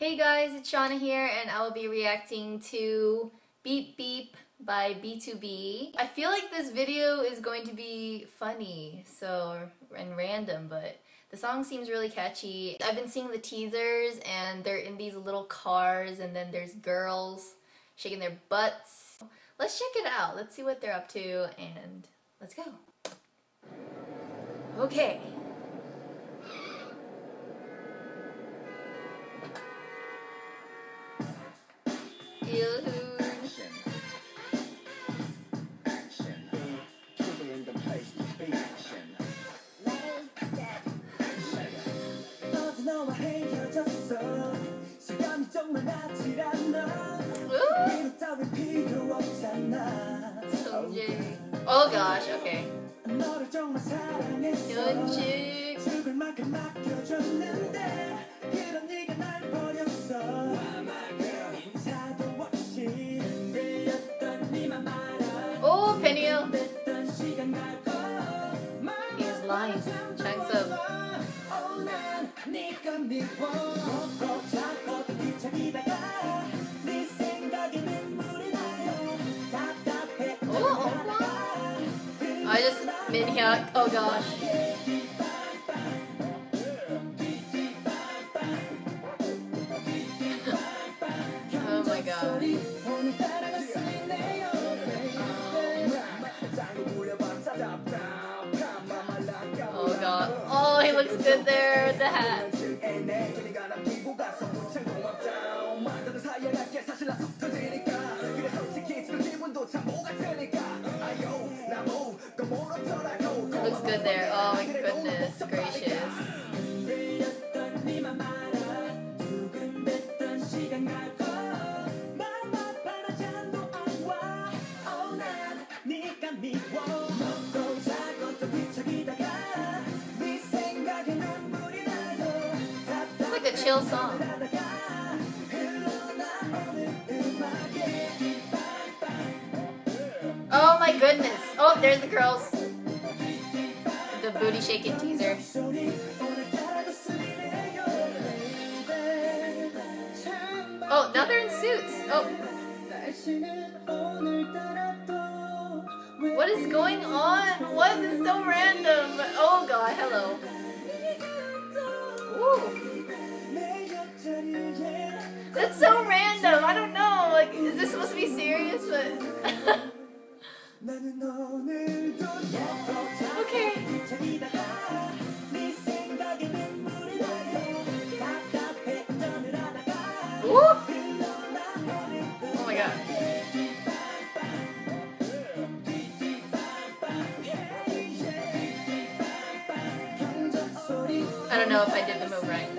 Hey guys, it's Shauna here and I will be reacting to Beep Beep by B2B. I feel like this video is going to be funny and random, but the song seems really catchy. I've been seeing the teasers and they're in these little cars and then there's girls shaking their butts. Let's check it out. Let's see what they're up to and let's go. Okay. Oh gosh, okay. Oh, Peniel. He's lying. Chunks of. I just Minhyuk. Oh gosh. Oh my god. Oh god. Oh, he looks good there with the hat. Looks good there. Oh my goodness gracious. It's like a chill song. Oh my goodness. Oh, there's the girls. The booty shaking teaser. Oh, now they're in suits. Oh. What is going on? What is so random? Oh god, hello. Ooh. That's so random. I don't know. Like, is this supposed to be serious? But okay. Ooh. Oh my god. I don't know if I did the move right.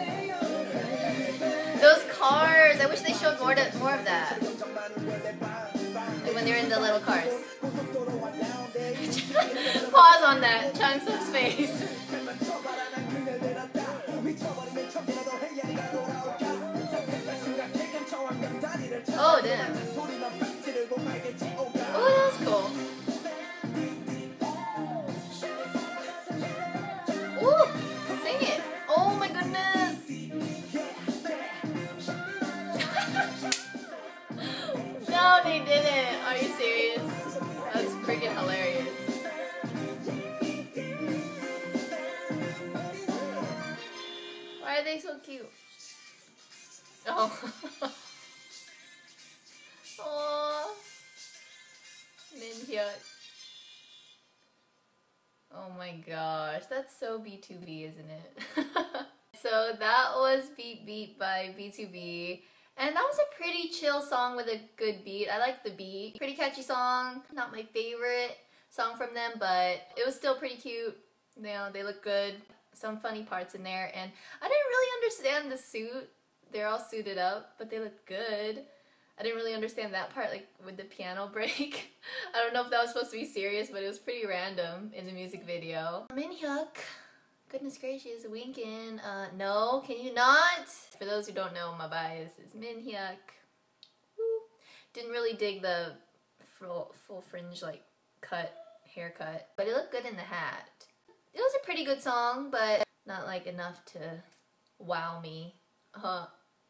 Those cars! I wish they showed more of that. Like when they're in the little cars. Pause on that. Chunks of space. Oh damn. Oh, that was cool. Ooh, sing it. Oh my goodness. No, they didn't. Are you serious? That's freaking hilarious. Why are they so cute? Oh. Oh. Minhyuk. Oh my gosh, that's so B2B, isn't it? So that was Beep Beep by B2B. And that was a pretty chill song with a good beat. I like the beat. Pretty catchy song. Not my favorite song from them, but it was still pretty cute. You know, they look good. Some funny parts in there. And I didn't really understand the suit. They're all suited up, but they look good. I didn't really understand that part, like with the piano break. I don't know if that was supposed to be serious, but it was pretty random in the music video. Minhyuk. Goodness gracious, winking. No, can you not? For those who don't know, my bias is Minhyuk. Woo. Didn't really dig the full fringe like haircut, but it looked good in the hat. It was a pretty good song, but not like enough to wow me.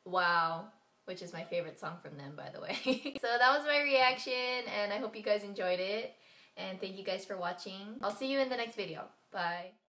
Wow, which is my favorite song from them, by the way. So that was my reaction, and I hope you guys enjoyed it. And thank you guys for watching. I'll see you in the next video. Bye.